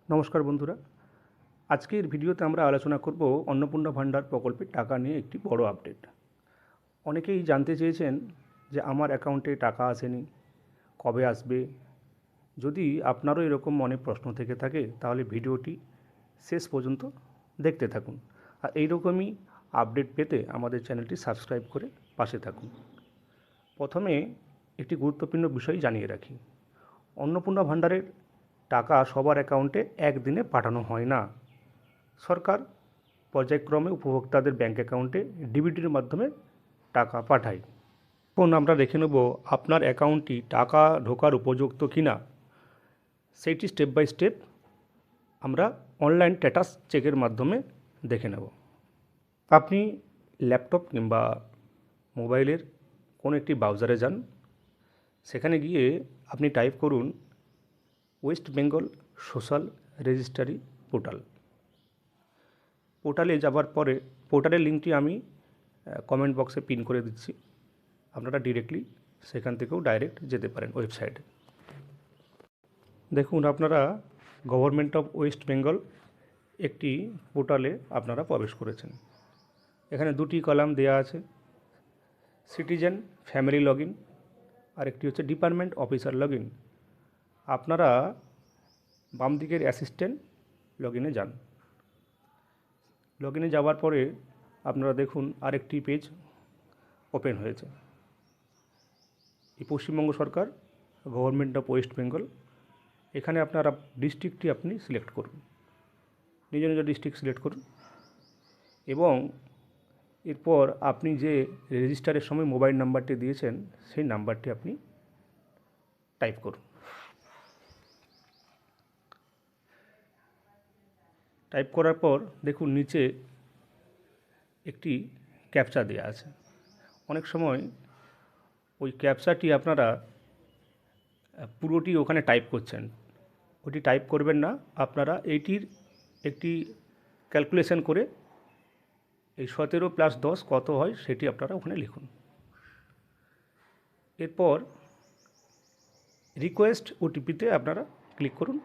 নমস্কার বন্ধুরা, আজকের ভিডিওতে আমরা আলোচনা করব অন্নপূর্ণা ভাণ্ডার প্রকল্পের টাকা নিয়ে একটি বড় আপডেট। অনেকেই জানতে চেয়েছেন যে আমার অ্যাকাউন্টে টাকা আসেনি, কবে আসবে। যদি আপনারও এরকম মনে প্রশ্ন থেকে থাকে তাহলে ভিডিওটি শেষ পর্যন্ত দেখতে থাকুন। আর এইরকমই আপডেট পেতে আমাদের চ্যানেলটি সাবস্ক্রাইব করে পাশে থাকুন। প্রথমে একটি গুরুত্বপূর্ণ বিষয় জানিয়ে রাখি, অন্নপূর্ণা ভাণ্ডারের টাকা সবার অ্যাকাউন্টে একদিনে পাঠানো হয় না। সরকার পর্যায়ক্রমে উপভোক্তাদের ব্যাঙ্ক অ্যাকাউন্টে ডিবিটির মাধ্যমে টাকা পাঠায়। এখন আমরা দেখে নেব আপনার অ্যাকাউন্টটি টাকা ঢোকার উপযুক্ত কিনা। সেইটি স্টেপ বাই স্টেপ আমরা অনলাইন স্ট্যাটাস চেকের মাধ্যমে দেখে নেব। আপনি ল্যাপটপ কিংবা মোবাইলের কোনো একটি ব্রাউজারে যান, সেখানে গিয়ে আপনি টাইপ করুন West Bengal social registry portal. পোর্টালে যাবার পরে পোর্টালের লিঙ্কটি আমি কমেন্ট বক্সে পিন করে দিচ্ছি, আপনারা ডিরেক্টলি সেখান থেকেও ডাইরেক্ট যেতে পারেন ওয়েবসাইটে। দেখুন, আপনারা গভর্নমেন্ট অফ ওয়েস্ট বেঙ্গল একটি পোর্টালে আপনারা প্রবেশ করেছেন। এখানে দুটি কলাম দেওয়া আছে, সিটিজেন ফ্যামিলি লগ ইন আর একটি হচ্ছে ডিপার্টমেন্ট অফিসার লগ ইন। আপনারা বাম দিকের অ্যাসিস্ট্যান্ট লগ ইনে যান। লগ ইনে যাওয়ার পরে আপনারা দেখুন আরেকটি পেজ ওপেন হয়েছে। এই পশ্চিমবঙ্গ সরকার গভর্নমেন্ট অফ ওয়েস্ট বেঙ্গল। এখানে আপনারা ডিস্ট্রিক্টটি আপনি সিলেক্ট করুন, নিজ নিজ ডিস্ট্রিক্ট সিলেক্ট করুন এবং এরপর আপনি যে রেজিস্টারের সময় মোবাইল নাম্বারটি দিয়েছেন সেই নাম্বারটি আপনি টাইপ করুন। টাইপ করার পর দেখুন নিচে একটি ক্যাপচা দেওয়া আছে। অনেক সময় ওই ক্যাপচাটি আপনারা পুরোটি ওখানে টাইপ করছেন, ওটি টাইপ করবেন না। আপনারা এইটির একটি ক্যালকুলেশন করে এই 17 + 10 কত হয় সেটি আপনারা ওখানে লিখুন। এরপর রিকোয়েস্ট ওটিপিতে আপনারা ক্লিক করুন।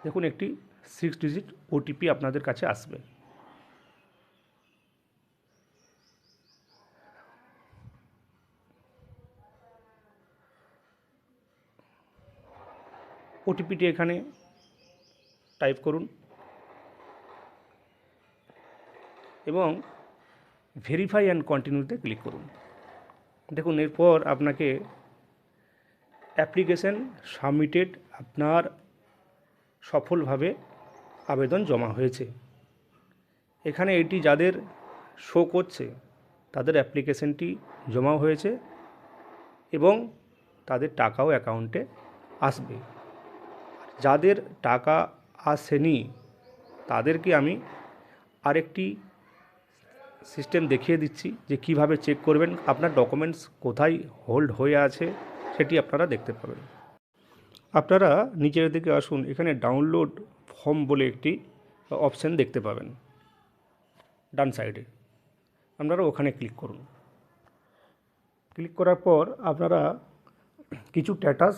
দেখুন একটি 6 ডিজিট ওটিপি আপনাদের কাছে আসবে। ওটিপিটি এখানে টাইপ করুন এবং ভেরিফাই অ্যান্ড কন্টিনিউতে ক্লিক করুন। দেখুন এরপর আপনাকে অ্যাপ্লিকেশন সাবমিটেড, আপনার সফলভাবে আবেদন জমা হয়েছে। এখানে এটি যাদের শো করছে তাদের অ্যাপ্লিকেশনটি জমা হয়েছে এবং তাদের টাকাও অ্যাকাউন্টে আসবে। যাদের টাকা আসেনি তাদেরকে আমি আরেকটি সিস্টেম দেখিয়ে দিচ্ছি যে কিভাবে চেক করবেন, আপনার ডকুমেন্টস কোথায় হোল্ড হয়ে আছে সেটি আপনারা দেখতে পাবেন। আপনারা নিচের দিকে আসুন, এখানে ডাউনলোড ফর্ম বলে একটি অপশান দেখতে পাবেন ডান সাইডে। আপনারা ওখানে ক্লিক করুন। ক্লিক করার পর আপনারা কিছু স্ট্যাটাস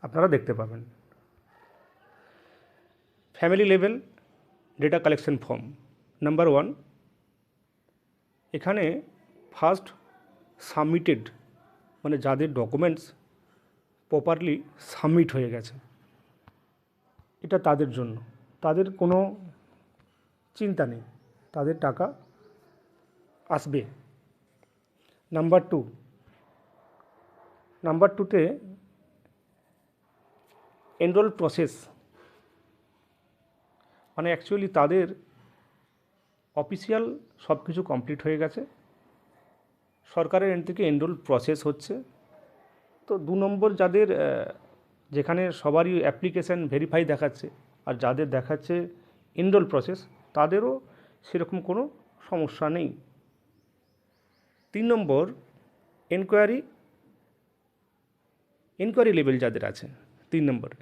আপনারা দেখতে পাবেন। Family level data collection form number 1, এখানে ফার্স্ট সাবমিটেড মানে যাদের ডকুমেন্টস প্রপারলি সাবমিট হয়ে গেছে, এটা তাদের জন্য, তাদের কোনো চিন্তা নেই, তাদের টাকা আসবে। নাম্বার 2তে এনরোল প্রসেস মানে অ্যাকচুয়ালি তাদের অফিসিয়াল সব কিছু কমপ্লিট হয়ে গেছে, সরকারের এন্ড থেকে এনরোল প্রসেস হচ্ছে। তো 2 নম্বর যাদের যেখানে সবারই অ্যাপ্লিকেশান ভেরিফাই দেখাচ্ছে আর যাদের দেখাচ্ছে এনরোল প্রসেস তাদেরও সেরকম কোনো সমস্যা নেই। 3 নম্বর এনকোয়ারি লেভেল যাদের আছে 3 নম্বরে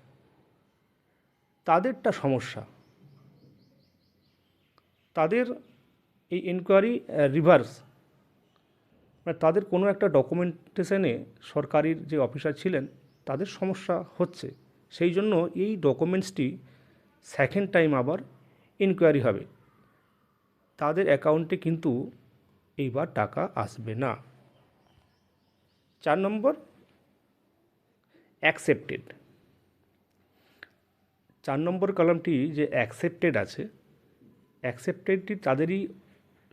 তাদেরটা সমস্যা, তাদের এই এনকোয়ারি রিভার্স মানে তাদের কোনো একটা ডকুমেন্টেশনে সরকারির যে অফিসার ছিলেন তাদের সমস্যা হচ্ছে, সেই জন্য এই ডকুমেন্টসটি সেকেন্ড টাইম আবার ইনকোয়ারি হবে, তাদের অ্যাকাউন্টে কিন্তু এইবার টাকা আসবে না। 4 নম্বর অ্যাকসেপ্টেড। 4 নম্বর কলামটি যে অ্যাকসেপ্টেড আছে, অ্যাকসেপ্টেডটি তাদেরই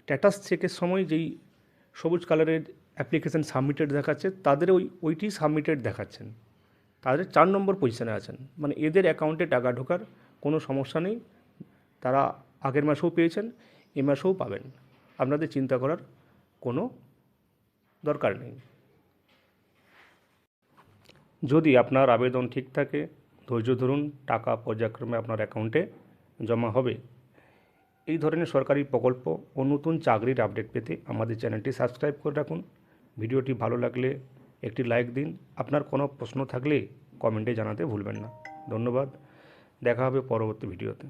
স্ট্যাটাস চেকের সময় যেই সবুজ কালারের অ্যাপ্লিকেশান সাবমিটেড দেখাচ্ছে, তাদের ওইটি সাবমিটেড দেখাচ্ছেন, তাদের 4 নম্বর পজিশানে আছেন, মানে এদের অ্যাকাউন্টে টাকা ঢোকার কোনো সমস্যা নেই। তারা আগের মাসেও পেয়েছেন, এ মাসেও পাবেন, আপনাদের চিন্তা করার কোনো দরকার নেই। যদি আপনার আবেদন ঠিক থাকে, ধৈর্য ধরুন, টাকা পর্যায়ক্রমে আপনার অ্যাকাউন্টে জমা হবে। এই ধরনের সরকারি প্রকল্প ও নতুন চাকরির আপডেট পেতে আমাদের চ্যানেলটি সাবস্ক্রাইব করে রাখুন। ভিডিওটি ভালো লাগলে একটি লাইক দিন। আপনার কোনো প্রশ্ন থাকলে কমেন্টে জানাতে ভুলবেন না। ধন্যবাদ, দেখা হবে পরবর্তী ভিডিওতে।